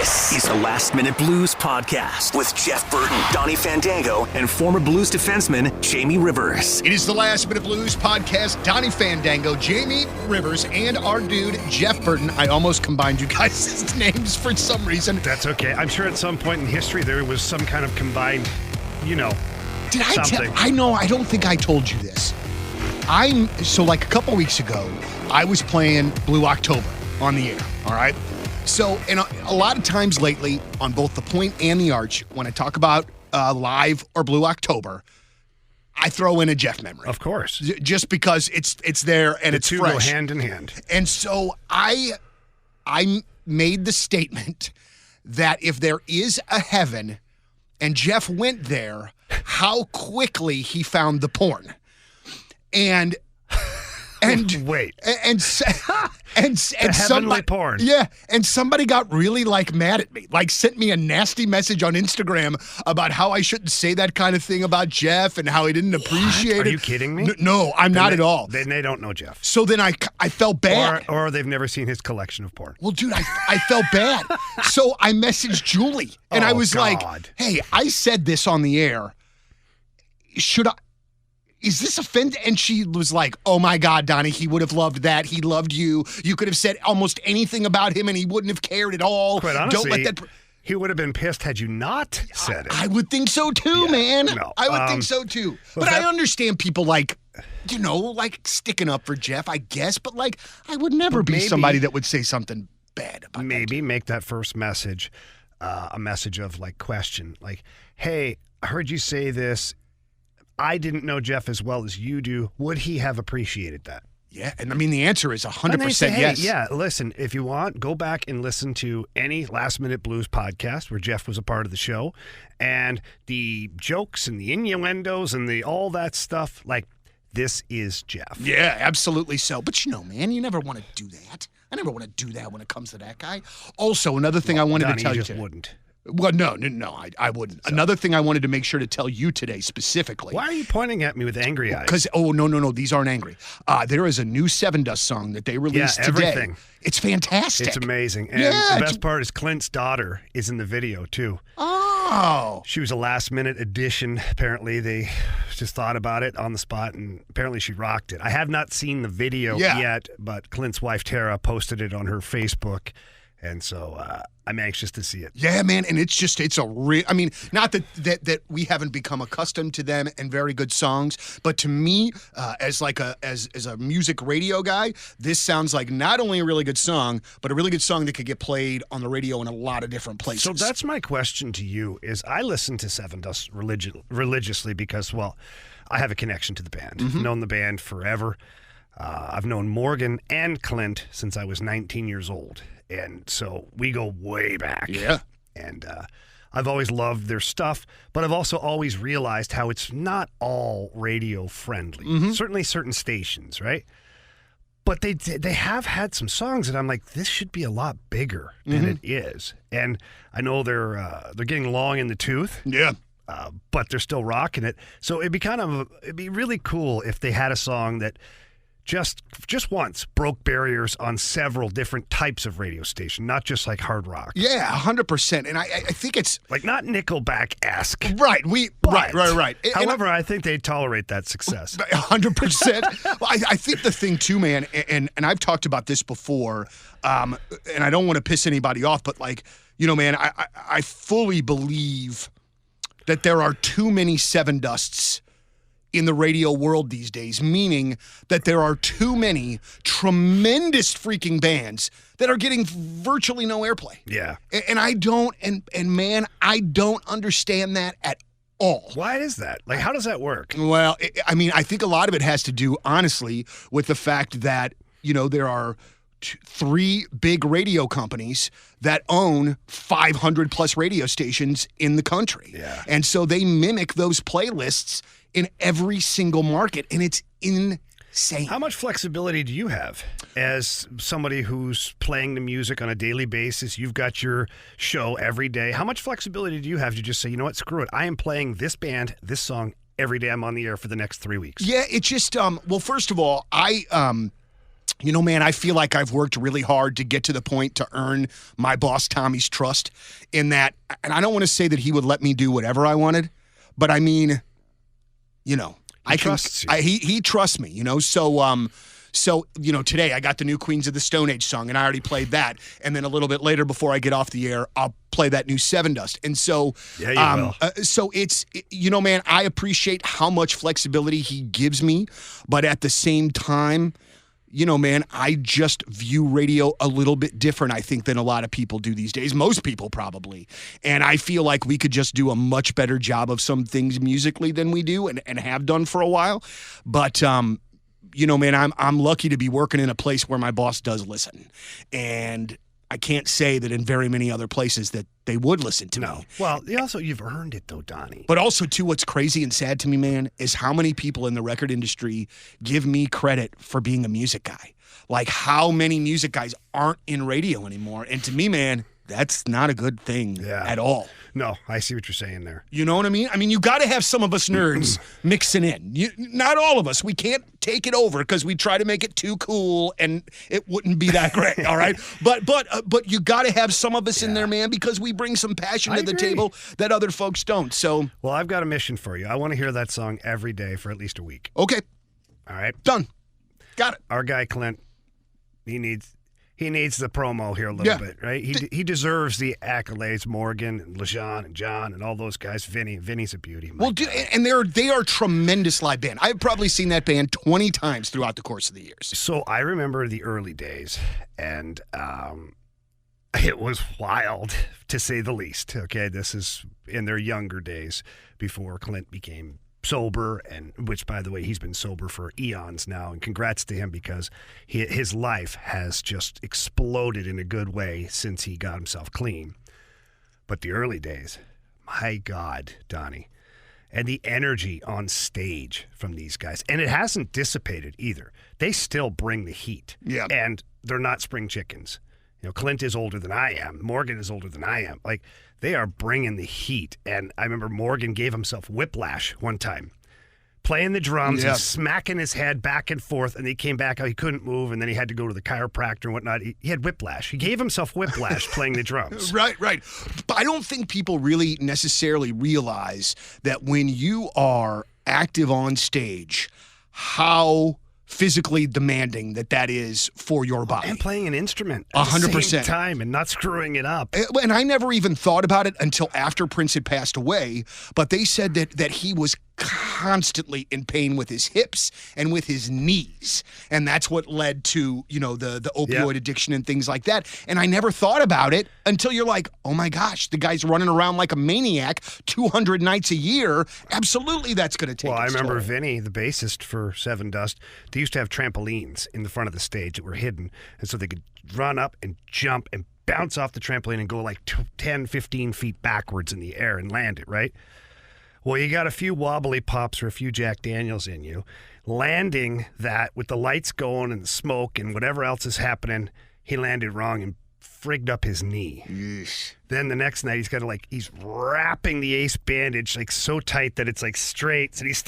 This is the Last Minute Blues Podcast with Jeff Burton, Donnie Fandango, and former Blues defenseman Jamie Rivers. It is the Last Minute Blues Podcast. Donnie Fandango, Jamie Rivers, and our dude, Jeff Burton. I almost combined you guys' names for some reason. That's okay. I'm sure at some point in history there was some kind of combined, Did I something. I don't think I told you this. So like a couple weeks ago, I was playing Blue October on the air, all right? So, and a lot of times lately, on both the Point and the Arch, when I talk about Live or Blue October, I throw in a Jeff memory. Of course. Just because it's there and it's fresh. fresh. The two go hand in hand. And so I made the statement that if there is a heaven and Jeff went there, how quickly he found the porn. And wait. And heavenly somebody, porn. Yeah, and somebody got really mad at me, sent me a nasty message on Instagram about how I shouldn't say that kind of thing about Jeff and how he didn't appreciate it. Are you kidding me? No, I'm not at all. Then they don't know Jeff. So then I felt bad. Or they've never seen his collection of porn. Well, dude, I felt bad. So I messaged Julie and I was like, hey, I said this on the air. Is this offended? And she was like, oh my God, Donnie, he would have loved that. He loved you. You could have said almost anything about him and he wouldn't have cared at all. Quite honestly, Don't let that. He would have been pissed had you not said it. I would think so too, man. No. I would think so too. But I understand people sticking up for Jeff, I guess. But I would never be somebody that would say something bad about Maybe make that first message a message of question. Hey, I heard you say this. I didn't know Jeff as well as you do. Would he have appreciated that? Yeah, and the answer is 100% yes. Yeah, listen, if you want, go back and listen to any Last Minute Blues podcast where Jeff was a part of the show, and the jokes and the innuendos and all that stuff, this is Jeff. Yeah, absolutely so. But man, you never want to do that. I never want to do that when it comes to that guy. Also, another thing I wanted to tell you just wouldn't. Well, no, I wouldn't. So. Another thing I wanted to make sure to tell you today specifically. Why are you pointing at me with angry eyes? Because, no, these aren't angry. There is a new Seven Dust song that they released today. Everything. It's fantastic. It's amazing. And the best part is Clint's daughter is in the video, too. Oh. She was a last-minute addition. Apparently, they just thought about it on the spot, and apparently she rocked it. I have not seen the video yet, but Clint's wife, Tara, posted it on her Facebook. And so I'm anxious to see it. Yeah, man, and it's a real. Not that we haven't become accustomed to them and very good songs, but to me, as a music radio guy, this sounds like not only a really good song, but a really good song that could get played on the radio in a lot of different places. So that's my question to you: is I listen to Seven Dust religiously because, I have a connection to the band. Mm-hmm. I've known the band forever. I've known Morgan and Clint since I was 19 years old. And so we go way back. Yeah. And I've always loved their stuff, but I've also always realized how it's not all radio friendly. Mm-hmm. Certainly certain stations, right? But they have had some songs that I'm like, this should be a lot bigger than it is. And I know they're getting long in the tooth. Yeah. But they're still rocking it. So it'd be really cool if they had a song that just once broke barriers on several different types of radio station, not just hard rock. Yeah, 100%. And I think it's not Nickelback-esque. Right. Right. However, I think they tolerate that success. 100%. Well, I think the thing too, man, and I've talked about this before, and I don't want to piss anybody off, but man, I fully believe that there are too many Seven Dusts in the radio world these days, meaning that there are too many tremendous freaking bands that are getting virtually no airplay. Yeah. And I don't, and man, I don't understand that at all. Why is that? How does that work? Well, I think a lot of it has to do, honestly, with the fact that, there are three big radio companies that own 500 plus radio stations in the country. Yeah. And so they mimic those playlists in every single market, and it's insane. How much flexibility do you have as somebody who's playing the music on a daily basis? You've got your show every day. How much flexibility do you have to just say, you know what, screw it. I am playing this band, this song every day I'm on the air for the next 3 weeks. Yeah, it's just, well, first of all, You know, man, I feel like I've worked really hard to get to the point to earn my boss Tommy's trust in that, and I don't want to say that he would let me do whatever I wanted, but I mean, you know, He trusts you. He trusts me, you know, so, you know, today I got the new Queens of the Stone Age song, and I already played that. And then a little bit later, before I get off the air, I'll play that new Seven Dust. And so, so you know, man, I appreciate how much flexibility he gives me. But at the same time, you know, man, I just view radio a little bit different, I think, than a lot of people do these days. Most people probably. And I feel like we could just do a much better job of some things musically than we do and have done for a while. But, you know, man, I'm lucky to be working in a place where my boss does listen. And I can't say that in very many other places that they would listen to me. Well, you've earned it, though, Donnie. But also, too, what's crazy and sad to me, man, is how many people in the record industry give me credit for being a music guy. Like, how many music guys aren't in radio anymore. And to me, man, that's not a good thing at all. No, I see what you're saying there. You know what I mean? I mean, you got to have some of us nerds mixing in. Not all of us. We can't take it over because we try to make it too cool, and it wouldn't be that great. All right, but you got to have some of us in there, man, because we bring some passion to the table that other folks don't. So, well, I've got a mission for you. I want to hear that song every day for at least a week. Okay, all right, done. Got it. Our guy Clint, he needs the promo here a little bit, right? He deserves the accolades. Morgan and LeJean and John and all those guys. Vinny's a beauty. Well, dude, and they are tremendous live band. I've probably seen that band 20 times throughout the course of the years. So I remember the early days, and it was wild, to say the least. Okay, this is in their younger days before Clint became sober, and which, by the way, he's been sober for eons now, and congrats to him because his life has just exploded in a good way since he got himself clean. But the early days, my God, Donnie, and the energy on stage from these guys, and it hasn't dissipated either. They still bring the heat, and they're not spring chickens. You know, Clint is older than I am. Morgan is older than I am. Like, they are bringing the heat. And I remember Morgan gave himself whiplash one time, playing the drums and smacking his head back and forth. And he came back out. He couldn't move. And then he had to go to the chiropractor and whatnot. He had whiplash. He gave himself whiplash playing the drums. Right. But I don't think people really necessarily realize that when you are active on stage, how physically demanding that is for your body. And playing an instrument at 100%. the same time and not screwing it up. And I never even thought about it until after Prince had passed away, but they said that he was constantly in pain with his hips and with his knees. And that's what led to, you know, the opioid addiction and things like that. And I never thought about it until you're like, oh my gosh, the guy's running around like a maniac 200 nights a year. Absolutely, that's going to take I remember toll. Vinny, the bassist for Seven Dust, they used to have trampolines in the front of the stage that were hidden. And so they could run up and jump and bounce off the trampoline and go like 10, 15 feet backwards in the air and land it, right? Well, you got a few wobbly pops or a few Jack Daniels in you. Landing that with the lights going and the smoke and whatever else is happening, he landed wrong and frigged up his knee. Yeesh. Then the next night he's wrapping the ace bandage like so tight that it's like straight, and he's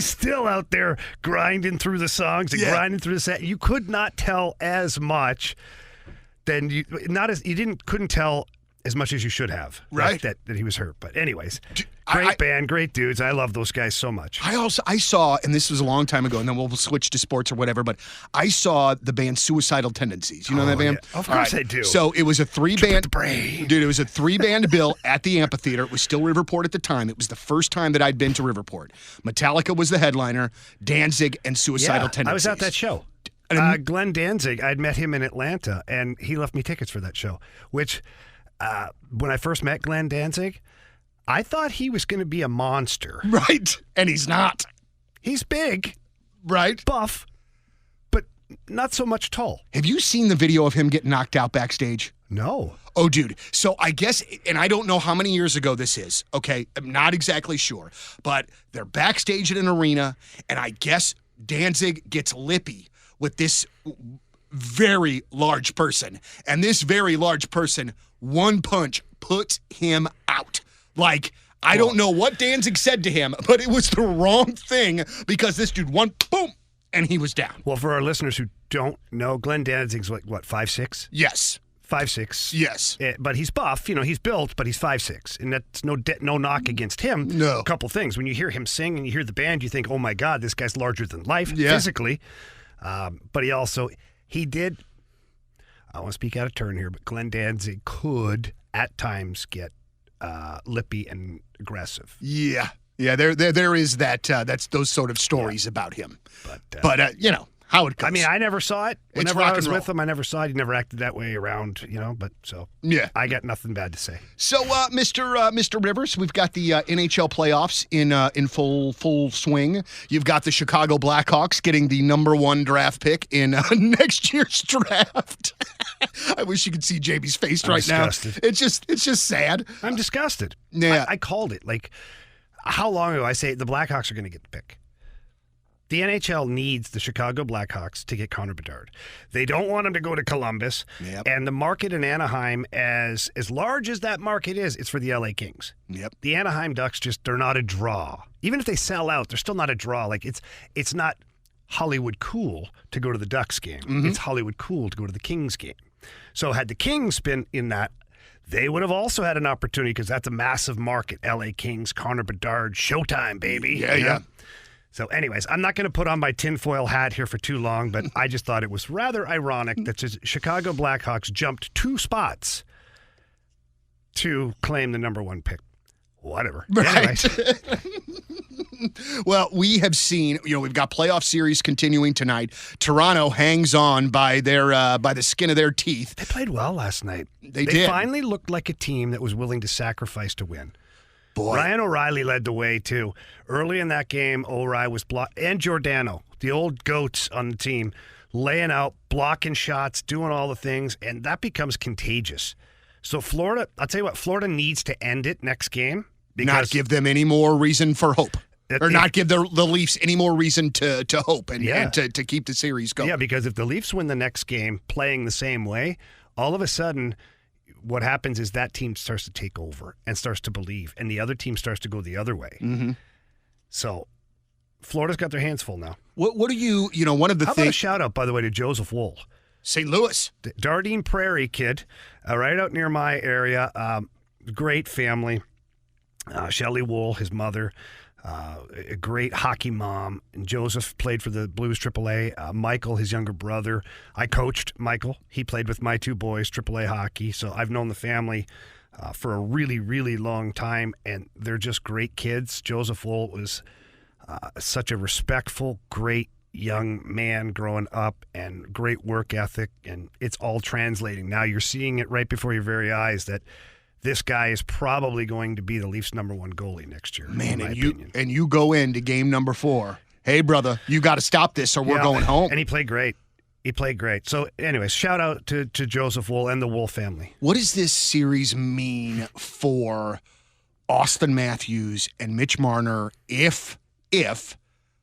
still out there grinding through the songs and grinding through the set. You could not tell as much than couldn't tell as much as you should have, right? That he was hurt. But anyways, great band, great dudes. I love those guys so much. I saw, and this was a long time ago, and then we'll switch to sports or whatever, but I saw the band Suicidal Tendencies. You know that band? Yeah. Of course I do. So it was a three-band bill at the amphitheater. It was still Riverport at the time. It was the first time that I'd been to Riverport. Metallica was the headliner, Danzig, and Suicidal Tendencies. I was at that show. Glenn Danzig, I'd met him in Atlanta, and he left me tickets for that show, which... when I first met Glenn Danzig, I thought he was going to be a monster. Right. And he's not. He's big. Right. Buff. But not so much tall. Have you seen the video of him getting knocked out backstage? No. Oh, dude. So I guess, and I don't know how many years ago this is, okay? I'm not exactly sure. But they're backstage at an arena, and I guess Danzig gets lippy with this very large person. And this very large person, one punch, puts him out. Like, I don't know what Danzig said to him, but it was the wrong thing because this dude, boom, and he was down. Well, for our listeners who don't know, Glenn Danzig's what, 5'6"? Yes. 5'6". Yes. But he's buff. He's built, but he's 5'6". And that's no knock against him. No. A couple things. When you hear him sing and you hear the band, you think, oh, my God, this guy's larger than life physically. But he did, I want to speak out of turn here, but Glenn Danzig could at times get lippy and aggressive. Yeah. Yeah, there is that. That's those sort of stories about him. But how it goes. I mean, I never saw it. Whenever rock I was and roll. with him, I never saw it. He never acted that way around, But I got nothing bad to say. So, Mr. Rivers, we've got the NHL playoffs in full swing. You've got the Chicago Blackhawks getting the number 1 draft pick in next year's draft. I wish you could see Jamie's face right disgusted. now. It's just sad. I'm disgusted. Yeah. I called it. Like, how long ago I say the Blackhawks are going to get the pick? The NHL needs the Chicago Blackhawks to get Connor Bedard. They don't want him to go to Columbus. Yep. And the market in Anaheim, as large as that market is, it's for the LA Kings. Yep. The Anaheim Ducks they're not a draw. Even if they sell out, they're still not a draw. Like, it's not Hollywood cool to go to the Ducks game. Mm-hmm. It's Hollywood cool to go to the Kings game. So had the Kings been in that, they would have also had an opportunity because that's a massive market. LA Kings, Connor Bedard, Showtime, baby. Yeah. So anyways, I'm not going to put on my tinfoil hat here for too long, but I just thought it was rather ironic that the Chicago Blackhawks jumped 2 spots to claim the number 1 pick. Whatever. Right. Anyways. Well, we have seen, we've got playoff series continuing tonight. Toronto hangs on by the skin of their teeth. They played well last night. They did. Finally looked like a team that was willing to sacrifice to win. Boy. Ryan O'Reilly led the way, too. Early in that game, O'Reilly was blocked. And Giordano, the old goats on the team, laying out, blocking shots, doing all the things, and that becomes contagious. So Florida, I'll tell you what, Florida needs to end it next game. Not give them any more reason for hope. Not give the Leafs any more reason to hope and to keep the series going. Yeah, because if the Leafs win the next game playing the same way, all of a sudden what happens is that team starts to take over and starts to believe, and the other team starts to go the other way. Mm-hmm. So Florida's got their hands full now. What do you one of the How things... about a shout-out, by the way, to Joseph Wool. St. Louis. Dardine Prairie kid, right out near my area. Great family. Shelley Wool, his mother, a great hockey mom. And Joseph played for the Blues AAA. Michael, his younger brother. I coached Michael. He played with my 2 boys, AAA hockey. So I've known the family for a really, really long time, and they're just great kids. Joseph Wool was such a respectful, great young man growing up, and great work ethic, and it's all translating. Now you're seeing it right before your very eyes that this guy is probably going to be the Leafs' number 1 goalie next year. Man, and you go into game number 4. Hey, brother, you got to stop this or we're going home. And he played great. So, anyways, shout out to Joseph Wool and the Wool family. What does this series mean for Austin Matthews and Mitch Marner if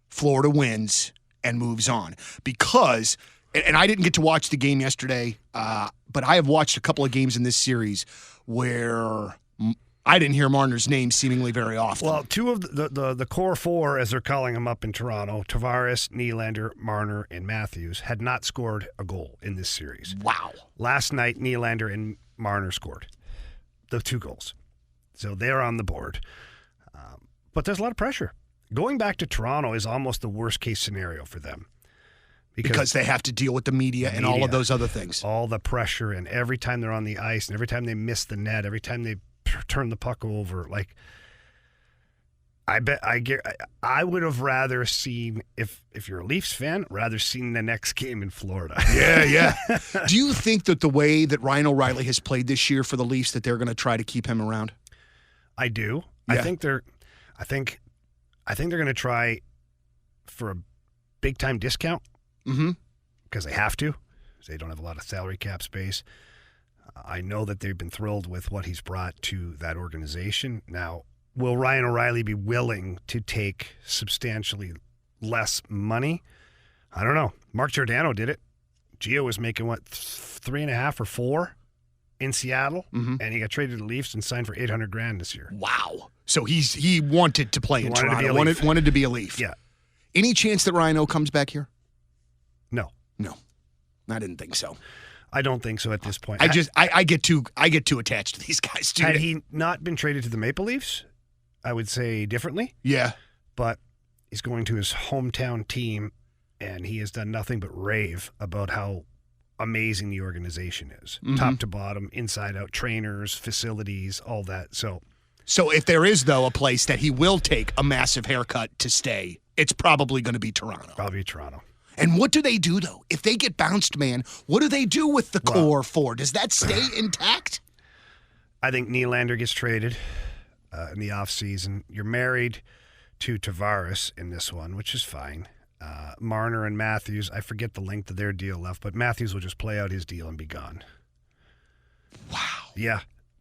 Florida wins and moves on? Because, and I didn't get to watch the game yesterday, but I have watched a couple of games in this series where I didn't hear Marner's name seemingly very often. Well, 2 of the core 4, as they're calling them up in Toronto, Tavares, Nylander, Marner, and Matthews, had not scored a goal in this series. Wow. Last night, Nylander and Marner scored the 2 goals. So they're on the board. But there's a lot of pressure. Going back to Toronto is almost the worst-case scenario for them. Because they have to deal with the media and all of those other things. All the pressure, and every time they're on the ice, and every time they miss the net, every time they turn the puck over, like, I would have rather seen, if you're a Leafs fan, rather seen the next game in Florida. Yeah. Do you think that the way that Ryan O'Reilly has played this year for the Leafs, that they're going to try to keep him around? I do. Yeah. I think they're going to try for a big time discount. Mm-hmm. Because they have to. They don't have a lot of salary cap space. I know that they've been thrilled with what he's brought to that organization. Now, will Ryan O'Reilly be willing to take substantially less money? I don't know. Mark Giordano did it. Gio was making, 3.5 or 4 in Seattle, and he got traded to the Leafs and signed for $800,000 this year. Wow. So he wanted to play in Toronto. Wanted Wanted to be a Leaf. Yeah. Any chance that Ryan O comes back here? No. No, I didn't think so. I don't think so at this point. I get too attached to these guys, dude. Had he not been traded to the Maple Leafs, I would say differently. Yeah. But he's going to his hometown team, and he has done nothing but rave about how amazing the organization is. Top to bottom, inside out, trainers, facilities, all that. So if there is, though, a place that he will take a massive haircut to stay, it's probably going to be Toronto. Probably Toronto. And what do they do, though? If they get bounced, man, what do they do with the core four? Does that stay intact? I think Nylander gets traded in the offseason. You're married to Tavares in this one, which is fine. Marner and Matthews, I forget the length of their deal left, but Matthews will just play out his deal and be gone. Wow. Yeah.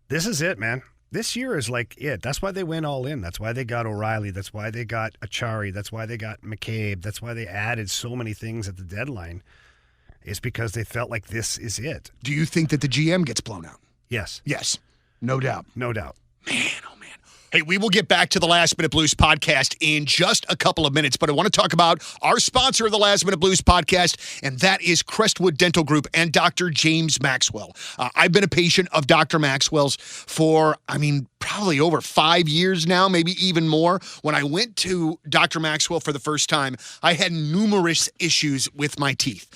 This is it, man. This year is like it. That's why they went all in. That's why they got O'Reilly. That's why they got Achari. That's why they got McCabe. That's why they added so many things at the deadline. It's because they felt like this is it. Do you think that the GM gets blown out? Yes. Yes. No doubt. No doubt. Man, oh man. Hey, we will get back to the Last Minute Blues podcast in just a couple of minutes, but I want to talk about our sponsor of the Last Minute Blues podcast, and that is Crestwood Dental Group and Dr. James Maxwell. I've been a patient of Dr. Maxwell's for, probably over 5 years now, maybe even more. When I went to Dr. Maxwell for the first time, I had numerous issues with my teeth.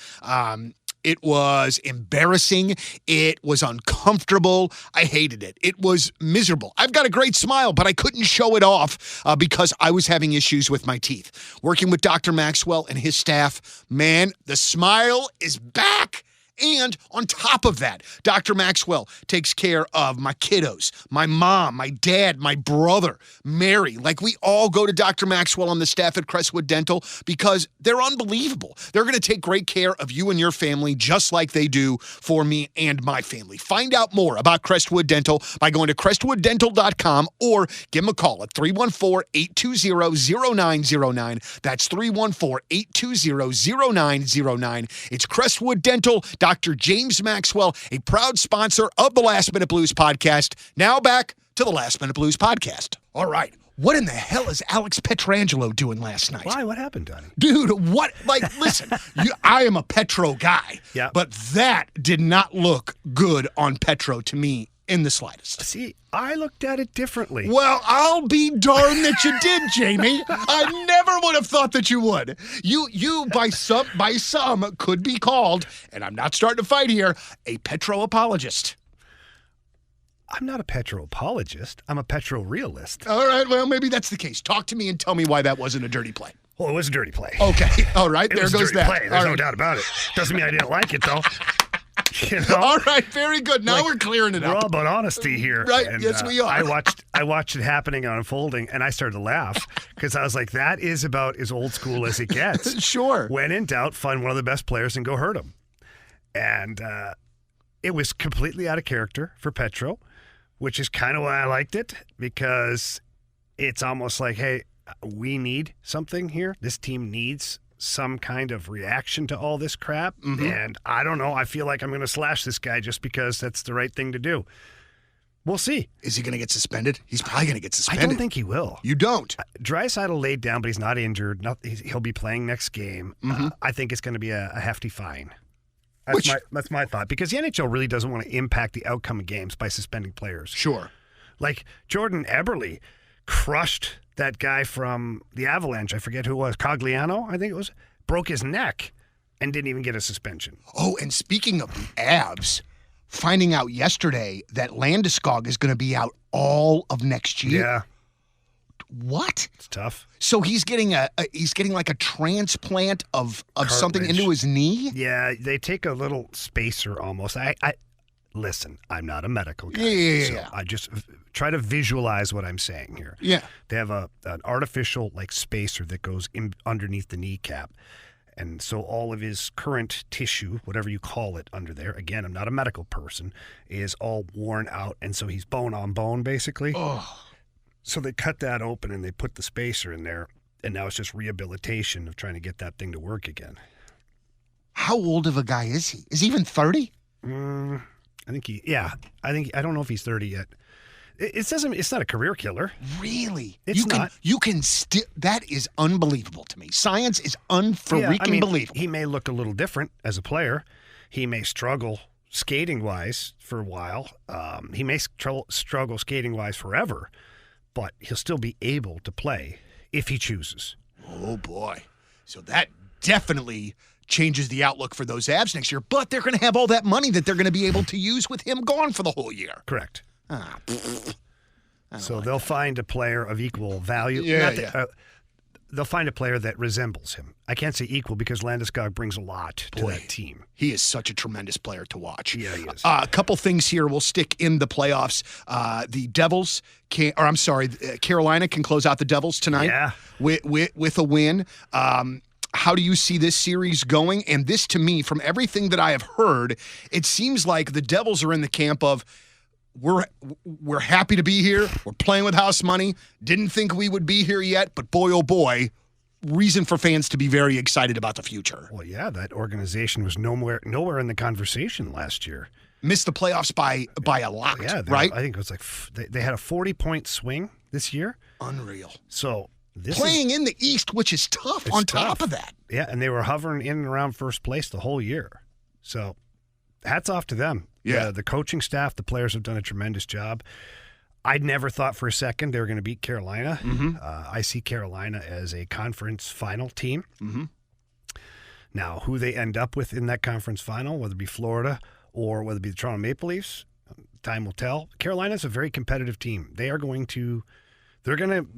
It was embarrassing. It was uncomfortable. I hated it. It was miserable. I've got a great smile, but I couldn't show it off because I was having issues with my teeth. Working with Dr. Maxwell and his staff, man, the smile is back. And on top of that, Dr. Maxwell takes care of my kiddos, my mom, my dad, my brother, Mary. Like, we all go to Dr. Maxwell on the staff at Crestwood Dental because they're unbelievable. They're going to take great care of you and your family just like they do for me and my family. Find out more about Crestwood Dental by going to crestwooddental.com or give them a call at 314-820-0909. That's 314-820-0909. It's Crestwood Dental. Dr. James Maxwell, a proud sponsor of the Last Minute Blues podcast. Now back to the Last Minute Blues podcast. All right. What in the hell is Alex Petrangelo doing last night? Why? What happened, Donnie? Dude, what? Listen, I am a Petro guy, but that did not look good on Petro to me in the slightest. See, I looked at it differently. Well, I'll be darned that you did, Jamie. I never would have thought that you would. You by some could be called, and I'm not starting to fight here, a Petro apologist. I'm not a Petro apologist. I'm a Petro realist. All right, well, maybe that's the case. Talk to me and tell me why that wasn't a dirty play. Well, it was a dirty play. Okay, all right, there goes that. Play. There's no doubt about it. Doesn't mean I didn't like it, though. You know? All right, very good. Now we're clearing it up. We're all about honesty here. Right, and, yes, we are. I watched it happening and unfolding, and I started to laugh because I was like, that is about as old school as it gets. Sure. When in doubt, find one of the best players and go hurt him. And it was completely out of character for Petro, which is kind of why I liked it, because it's almost like, hey, we need something here. This team needs some kind of reaction to all this crap. And I don't know. I feel like I'm going to slash this guy just because that's the right thing to do. We'll see. Is he going to get suspended? He's probably going to get suspended. I don't think he will. You don't? Draisaitl laid down, but he's not injured. He'll be playing next game. I think it's going to be a hefty fine. That's my thought, because the NHL really doesn't want to impact the outcome of games by suspending players. Sure. Like Jordan Eberle crushed that guy from the Avalanche. I forget who it was. Cogliano, I think it was. Broke his neck and didn't even get a suspension. Oh, and speaking of the Avs, finding out yesterday that Landeskog is going to be out all of next year. Yeah. What? It's tough. So he's getting like a transplant of something into his knee? Yeah, they take a little spacer almost. I listen, I'm not a medical guy. Yeah. I just try to visualize what I'm saying here. Yeah. They have an artificial spacer that goes in underneath the kneecap. And so all of his current tissue, whatever you call it under there, again, I'm not a medical person, is all worn out. And so he's bone on bone, basically. Oh. So they cut that open and they put the spacer in there. And now it's just rehabilitation of trying to get that thing to work again. How old of a guy is he? Is he even 30? I don't know if he's 30 yet. It's not a career killer. Really? It's not. You can still. That is unbelievable to me. Science is believable. He may look a little different as a player. He may struggle skating-wise for a while. He may struggle skating-wise forever, but he'll still be able to play if he chooses. Oh, boy. So that definitely changes the outlook for those Avs next year, but they're going to have all that money that they're going to be able to use with him gone for the whole year. Correct. So like they'll find a player of equal value. They'll find a player that resembles him. I can't say equal because Landeskog brings a lot to that team. He is such a tremendous player to watch. Yeah, he is. A couple things here. We'll stick in the playoffs. The Devils Carolina can close out the Devils tonight with a win. How do you see this series going? And this, to me, from everything that I have heard, it seems like the Devils are in the camp of, we're happy to be here. We're playing with house money. Didn't think we would be here yet, but boy, oh boy, reason for fans to be very excited about the future. Well, yeah, that organization was nowhere in the conversation last year. Missed the playoffs by a lot, right? I think it was like they had a 40-point swing this year. Unreal. So playing in the East, which is tough top of that. Yeah, and they were hovering in and around first place the whole year. So hats off to them. Yeah. The coaching staff, the players have done a tremendous job. I'd never thought for a second they were going to beat Carolina. Mm-hmm. I see Carolina as a conference final team. Mm-hmm. Now, who they end up with in that conference final, whether it be Florida or whether it be the Toronto Maple Leafs, time will tell. Carolina's a very competitive team. They're going to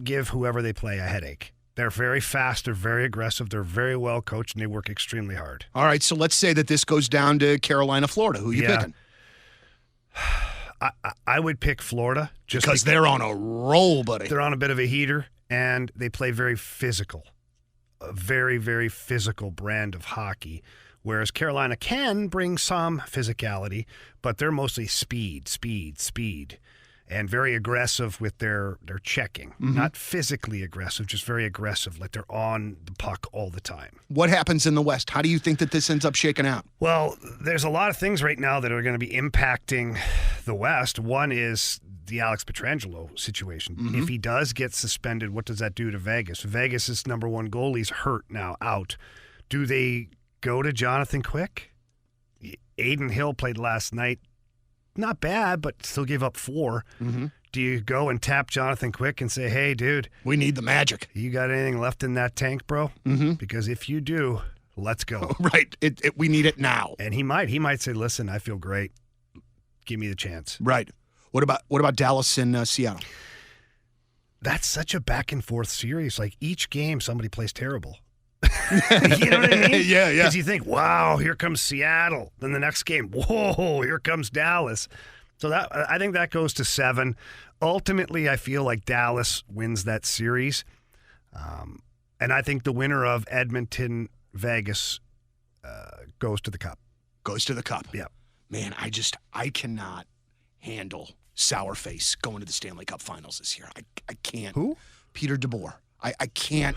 give whoever they play a headache. They're very fast. They're very aggressive. They're very well coached, and they work extremely hard. All right, so let's say that this goes down to Carolina, Florida. Who are you picking? I would pick Florida just because they're on a roll, buddy. They're on a bit of a heater, and they play very physical, a very, very physical brand of hockey, whereas Carolina can bring some physicality, but they're mostly speed, and very aggressive with their checking. Mm-hmm. Not physically aggressive, just very aggressive, like they're on the puck all the time. What happens in the West? How do you think that this ends up shaking out? Well, there's a lot of things right now that are going to be impacting the West. One is the Alex Pietrangelo situation. Mm-hmm. If he does get suspended, what does that do to Vegas? Vegas' number one goalie's hurt now, out. Do they go to Jonathan Quick? Aiden Hill played last night. Not bad, but still gave up 4. Mm-hmm. Do you go and tap Jonathan Quick and say, hey, dude, we need the magic. You got anything left in that tank, bro? Mm-hmm. Because if you do, let's go. Right. We need it now. And he might say, listen, I feel great. Give me the chance. Right. What about Dallas and Seattle? That's such a back and forth series. Like each game, somebody plays terrible. You know what I mean? Yeah. Because you think, wow, here comes Seattle. Then the next game, whoa, here comes Dallas. So I think that goes to 7. Ultimately, I feel like Dallas wins that series. And I think the winner of Edmonton-Vegas goes to the Cup. Goes to the Cup. Yeah. Man, I cannot handle sour face going to the Stanley Cup Finals this year. I can't. Who? Peter DeBoer. I can't.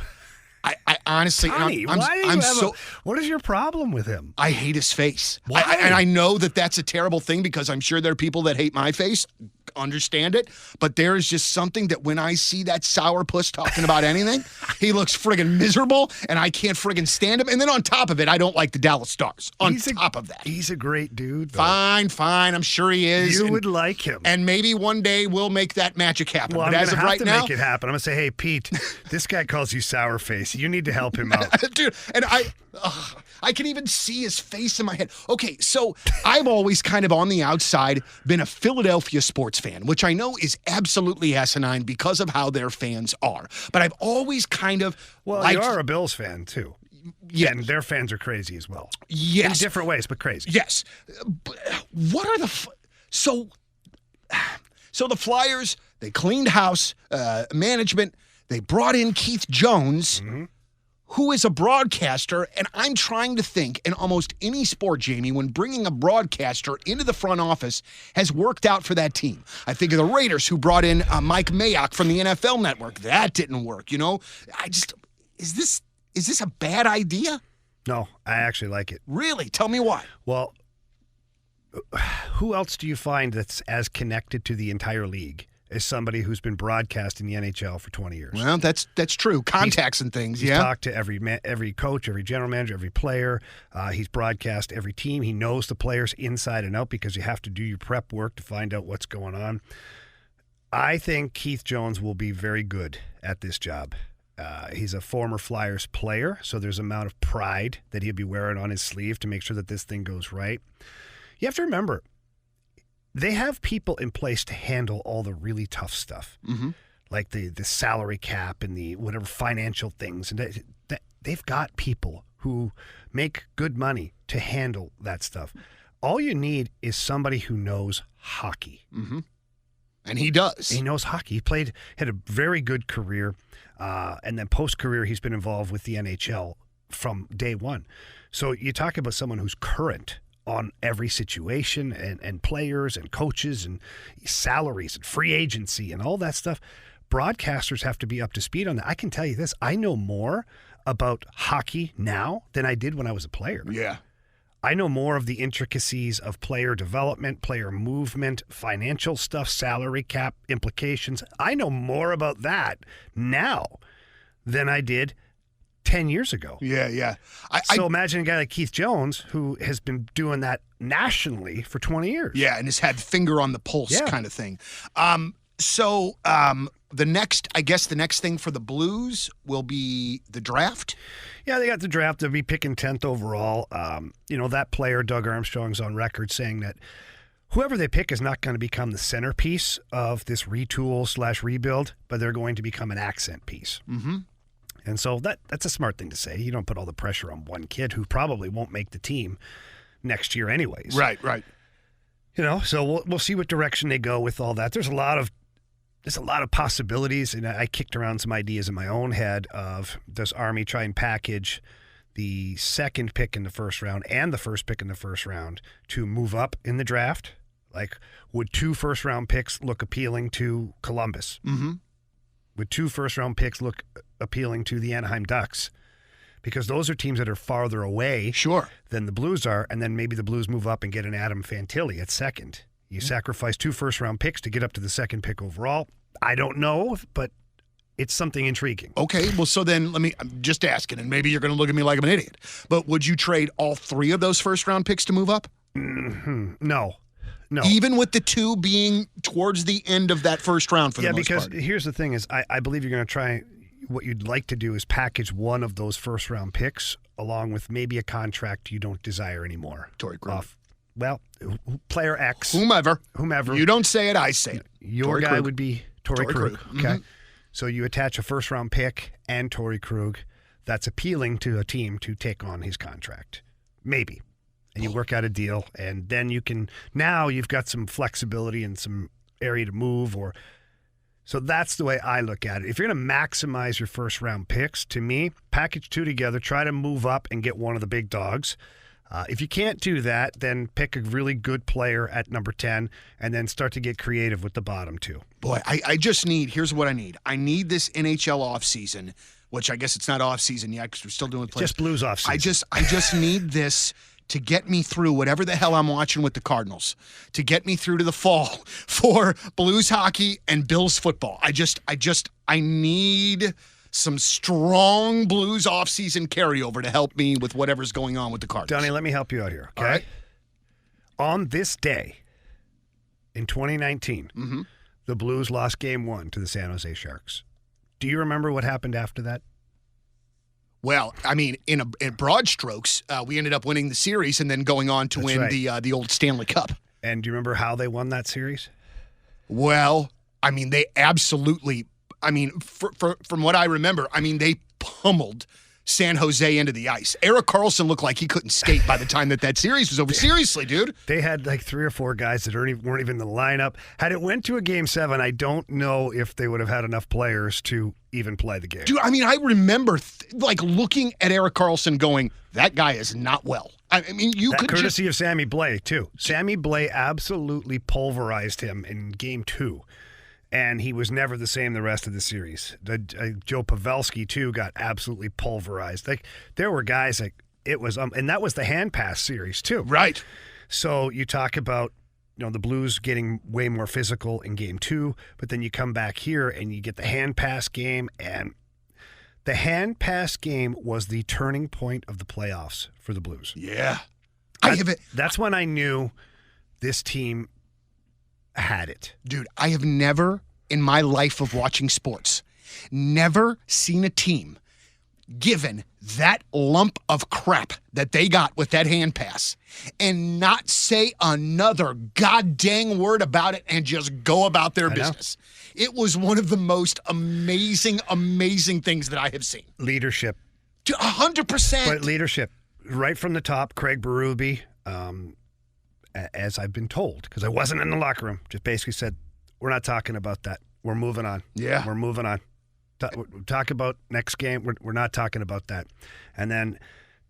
I honestly, Honey, what is your problem with him? I hate his face. Why? And I know that that's a terrible thing because I'm sure there are people that hate my face. Understand it, but there is just something that when I see that sourpuss talking about anything, he looks friggin' miserable, and I can't friggin' stand him. And then on top of it, I don't like the Dallas Stars. Top of that, he's a great dude. Though. Fine, I'm sure he is. You would like him, and maybe one day we'll make that magic happen. Well, but as of right now, make it happen. I'm gonna say, hey, Pete, this guy calls you sour face. You need to help him out, dude. And I can even see his face in my head. Okay, so I've always kind of on the outside been a Philadelphia sports fan, which I know is absolutely asinine because of how their fans are. But I've always kind of you are a Bills fan too. Yes. And their fans are crazy as well. Yes. In different ways, but crazy. Yes. But what are so the Flyers, they cleaned house, management, they brought in Keith Jones, who is a broadcaster, and I'm trying to think in almost any sport, Jamie, when bringing a broadcaster into the front office has worked out for that team. I think of the Raiders, who brought in Mike Mayock from the NFL Network. That didn't work, you know? Is this a bad idea? No, I actually like it. Really? Tell me why. Well, who else do you find that's as connected to the entire league is somebody who's been broadcasting the NHL for 20 years. Well, that's true. Contacts and things, He's yeah. talked to every coach, every general manager, every player. He's broadcast every team. He knows the players inside and out because you have to do your prep work to find out what's going on. I think Keith Jones will be very good at this job. He's a former Flyers player, so there's an amount of pride that he'll be wearing on his sleeve to make sure that this thing goes right. You have to remember, they have people in place to handle all the really tough stuff, like the salary cap and the whatever financial things. And they've got people who make good money to handle that stuff. All you need is somebody who knows hockey. And he does. He knows hockey. He had a very good career. And then post-career, he's been involved with the NHL from day one. So you talk about someone who's current on every situation and players and coaches and salaries and free agency and all that stuff. Broadcasters have to be up to speed on that. I can tell you this. I know more about hockey now than I did when I was a player. Yeah. I know more of the intricacies of player development, player movement, financial stuff, salary cap implications. I know more about that now than I did 10 years ago. Yeah. So imagine a guy like Keith Jones who has been doing that nationally for 20 years. Yeah, and has had finger on the pulse kind of thing. The next thing for the Blues will be the draft. Yeah, they got the draft. They'll be picking 10th overall. That player, Doug Armstrong's on record saying that whoever they pick is not going to become the centerpiece of this retool/rebuild, but they're going to become an accent piece. And so that's a smart thing to say. You don't put all the pressure on one kid who probably won't make the team next year anyways. Right. So we'll see what direction they go with all that. There's a lot of possibilities, and I kicked around some ideas in my own head of, does Army try and package the second pick in the first round and the first pick in the first round to move up in the draft? Like, would 2 first-round picks look appealing to Columbus? Would 2 first-round picks look appealing to the Anaheim Ducks? Because those are teams that are farther away than the Blues are, and then maybe the Blues move up and get an Adam Fantilli at second. You sacrifice 2 first-round picks to get up to the second pick overall. I don't know, but it's something intriguing. Okay, well, so then I'm just asking, and maybe you're going to look at me like I'm an idiot, but would you trade all 3 of those first-round picks to move up? No. Even with the 2 being towards the end of that first round for the most part? Yeah, because here's the thing is I believe you're going to try, what you'd like to do is package one of those first-round picks along with maybe a contract you don't desire anymore. Torrey Krug. Well, player X. Whomever. You don't say it, I say it. Your guy would be Torrey Krug. Okay. Mm-hmm. So you attach a first-round pick and Torrey Krug. That's appealing to a team to take on his contract. Maybe. And you work out a deal, and then now you've got some flexibility and some area to move. So that's the way I look at it. If you're going to maximize your first-round picks, to me, package 2 together, try to move up and get one of the big dogs. If you can't do that, then pick a really good player at number 10 and then start to get creative with the bottom 2. Boy, here's what I need. I need this NHL offseason, which I guess it's not offseason yet because we're still doing playoffs. Just Blues offseason. I just need this to get me through whatever the hell I'm watching with the Cardinals, to get me through to the fall for Blues hockey and Bills football. I need some strong Blues offseason carryover to help me with whatever's going on with the Cardinals. Donnie, let me help you out here, okay? All right. On this day in 2019, the Blues lost Game 1 to the San Jose Sharks. Do you remember what happened after that? Well, in broad strokes, we ended up winning the series and then going on to win the old Stanley Cup. And do you remember how they won that series? Well, they absolutely, from what I remember, they pummeled San Jose into the ice. Erik Karlsson looked like he couldn't skate by the time that series was over. Seriously, dude. They had like 3 or 4 guys that weren't even in the lineup. Had it went to a Game 7, I don't know if they would have had enough players to even play the game. Dude, I remember looking at Erik Karlsson going, that guy is not well. Courtesy of Sammy Blais, too. Sammy Blais absolutely pulverized him in Game 2. And he was never the same the rest of the series. Joe Pavelski, too, got absolutely pulverized. There were guys it was, and that was the hand pass series, too. Right. So you talk about the Blues getting way more physical in game 2, but then you come back here and you get the hand pass game, and the hand pass game was the turning point of the playoffs for the Blues. Yeah. That's when I knew this team had it. Dude, I have never, in my life of watching sports, never seen a team given that lump of crap that they got with that hand pass and not say another goddamn word about it and just go about their business. It was one of the most amazing, amazing things that I have seen. Leadership. 100%. But leadership. Right from the top, Craig Berube, as I've been told, because I wasn't in the locker room, just basically said, we're not talking about that. We're moving on. Yeah. We're moving on. Talk about next game. We're not talking about that. And then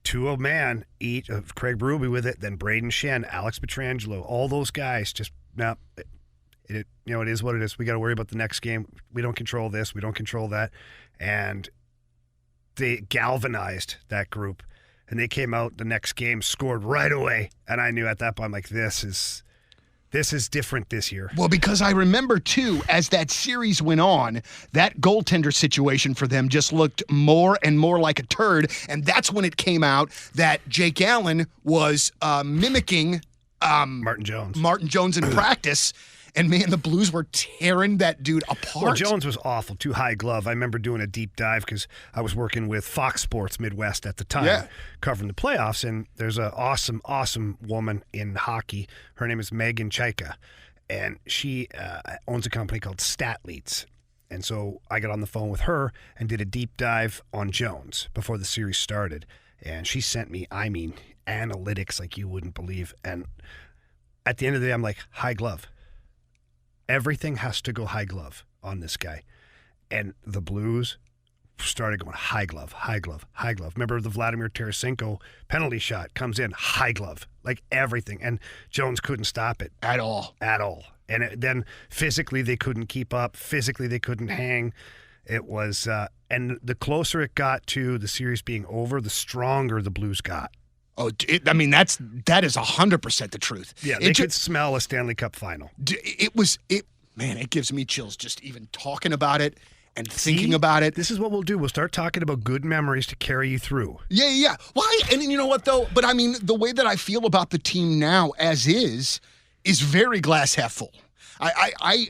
to a man, each of Craig Berube with it, then Braden Shen, Alex Pietrangelo, all those guys just, it is what it is. We got to worry about the next game. We don't control this. We don't control that. And they galvanized that group. And they came out the next game, scored right away. And I knew at that point, I'm like, this is different this year. Well, because I remember, too, as that series went on, that goaltender situation for them just looked more and more like a turd. And that's when it came out that Jake Allen was mimicking Martin Jones in practice. And, man, the Blues were tearing that dude apart. Well, Jones was awful, too high glove. I remember doing a deep dive because I was working with Fox Sports Midwest at the time, covering the playoffs. And there's an awesome, awesome woman in hockey. Her name is Megan Chaika, and she owns a company called Statleets. And so I got on the phone with her and did a deep dive on Jones before the series started. And she sent me, analytics like you wouldn't believe. And at the end of the day, I'm like, high glove. Everything has to go high glove on this guy. And the Blues started going high glove, high glove, high glove. Remember the Vladimir Tarasenko penalty shot comes in, high glove, like everything. And Jones couldn't stop it. At all. And then physically they couldn't keep up. Physically they couldn't hang. It was, and the closer it got to the series being over, the stronger the Blues got. Oh, that is 100% the truth. Yeah, they could smell a Stanley Cup final. Man, it gives me chills just even talking about it and thinking about it. This is what we'll do. We'll start talking about good memories to carry you through. Yeah. Well, and you know what, though? But, the way that I feel about the team now as is very glass half full. I've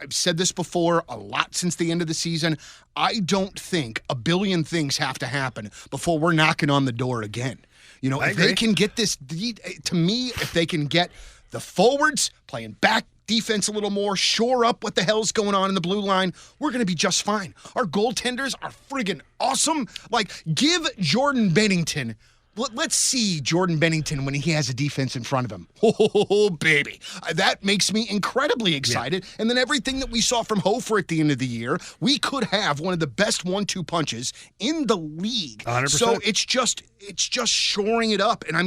said this before a lot since the end of the season. I don't think a billion things have to happen before we're knocking on the door again. If they can get this, to me, if they can get the forwards playing back defense a little more, shore up what the hell's going on in the blue line, we're going to be just fine. Our goaltenders are friggin' awesome. Like, give Jordan Bennington, let's see Jordan Bennington when he has a defense in front of him. Oh, baby. That makes me incredibly excited. Yeah. And then everything that we saw from Hofer at the end of the year, we could have one of the best 1-2 punches in the league. 100%. So it's just shoring it up. And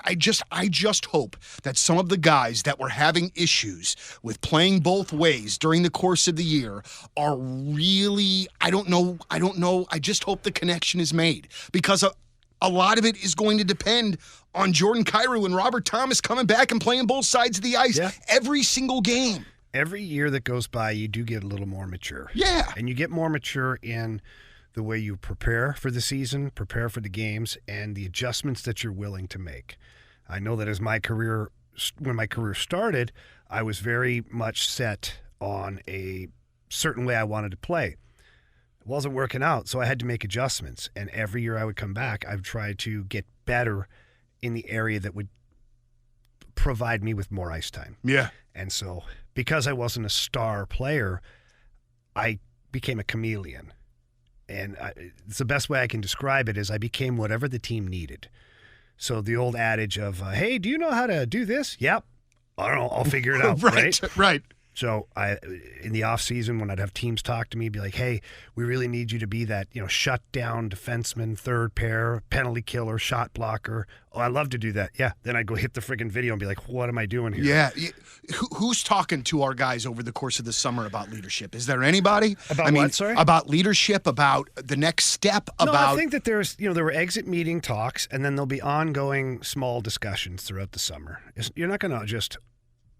I just hope that some of the guys that were having issues with playing both ways during the course of the year are really, I don't know. I just hope the connection is made, because a lot of it is going to depend on Jordan Kyrou and Robert Thomas coming back and playing both sides of the ice every single game. Every year that goes by, you do get a little more mature. Yeah. And you get more mature in the way you prepare for the season, prepare for the games, and the adjustments that you're willing to make. I know that when my career started, I was very much set on a certain way I wanted to play. It wasn't working out, so I had to make adjustments. And every year I would come back, I would try to get better in the area that would provide me with more ice time. Yeah. And so, because I wasn't a star player, I became a chameleon. And it's the best way I can describe it is I became whatever the team needed. So the old adage of, hey, do you know how to do this? Yep. I don't know. I'll figure it out. Right. So in the off season, when I'd have teams talk to me, be like, "Hey, we really need you to be that, shut down defenseman, third pair, penalty killer, shot blocker." Oh, I love to do that. Yeah. Then I'd go hit the friggin' video and be like, "What am I doing here?" Yeah. Who's talking to our guys over the course of the summer about leadership? Is there anybody? About what, sorry? About leadership, about the next step, No, I think that there's, there were exit meeting talks, and then there'll be ongoing small discussions throughout the summer. You're not going to just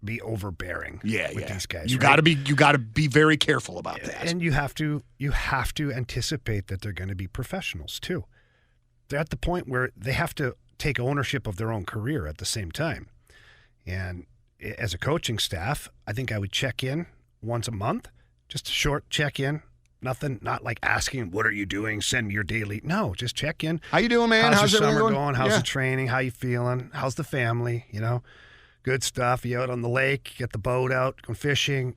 be overbearing with these guys. You gotta be very careful about that. And you have to anticipate that they're going to be professionals too. They're at the point where they have to take ownership of their own career at the same time. And as a coaching staff, I think I would check in once a month, just a short check in. Nothing, not like asking, "What are you doing? Send me your daily." No, just check in. How you doing, man? How's your summer everything going? How's the training? How you feeling? How's the family? Good stuff. You out on the lake, get the boat out, go fishing.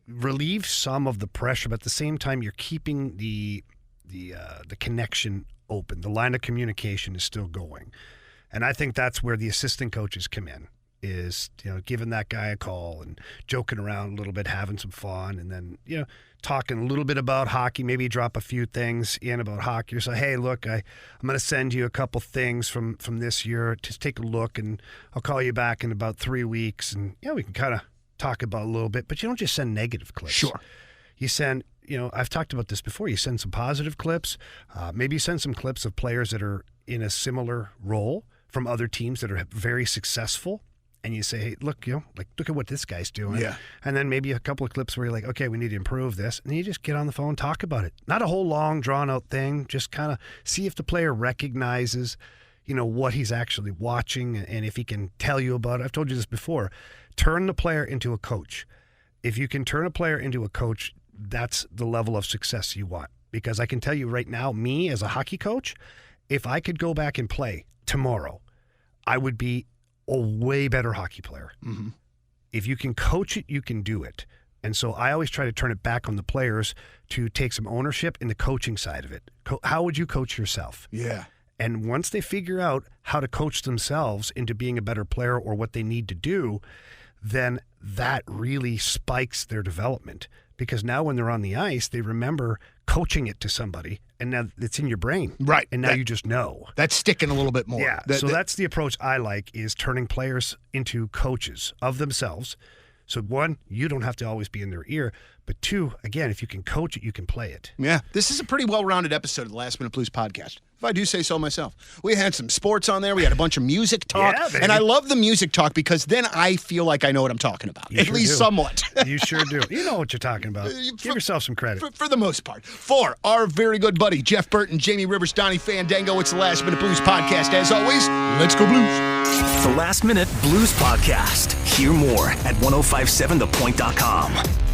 Relieve some of the pressure, but at the same time, you're keeping the connection open. The line of communication is still going, and I think that's where the assistant coaches come in. Is giving that guy a call and joking around a little bit, having some fun, and then talking a little bit about hockey. Maybe drop a few things in about hockey. Or say, "Hey, look, I'm going to send you a couple things from this year. Just take a look, and I'll call you back in about 3 weeks, and we can kind of talk about a little bit." But you don't just send negative clips. Sure. You send. I've talked about this before. You send some positive clips. Maybe you send some clips of players that are in a similar role from other teams that are very successful. And you say, "Hey, look, look at what this guy's doing." Yeah. And then maybe a couple of clips where you're like, "Okay, we need to improve this." And then you just get on the phone, talk about it. Not a whole long, drawn-out thing. Just kind of see if the player recognizes, what he's actually watching and if he can tell you about it. I've told you this before. Turn the player into a coach. If you can turn a player into a coach, that's the level of success you want. Because I can tell you right now, me as a hockey coach, if I could go back and play tomorrow, I would be a way better hockey player. Mm-hmm. If you can coach it, you can do it. And so I always try to turn it back on the players to take some ownership in the coaching side of it. How would you coach yourself? Yeah. And once they figure out how to coach themselves into being a better player or what they need to do, then that really spikes their development. Because now when they're on the ice, they remember coaching it to somebody, and now it's in your brain. Right. And now you just know. That's sticking a little bit more. Yeah. So that's the approach I like, is turning players into coaches of themselves. So one, you don't have to always be in their ear. But two, again, if you can coach it, you can play it. Yeah. This is a pretty well-rounded episode of the Last Minute Blues podcast, if I do say so myself. We had some sports on there. We had a bunch of music talk. Yeah, baby. And I love the music talk because then I feel like I know what I'm talking about. You at sure least do. somewhat. You sure do. You know what you're talking about. Give yourself some credit. For the most part. For our very good buddy, Jeff Burton, Jamie Rivers, Donnie Fandango, it's the Last Minute Blues podcast. As always, let's go Blues. The Last Minute Blues Podcast. Hear more at 1057thepoint.com.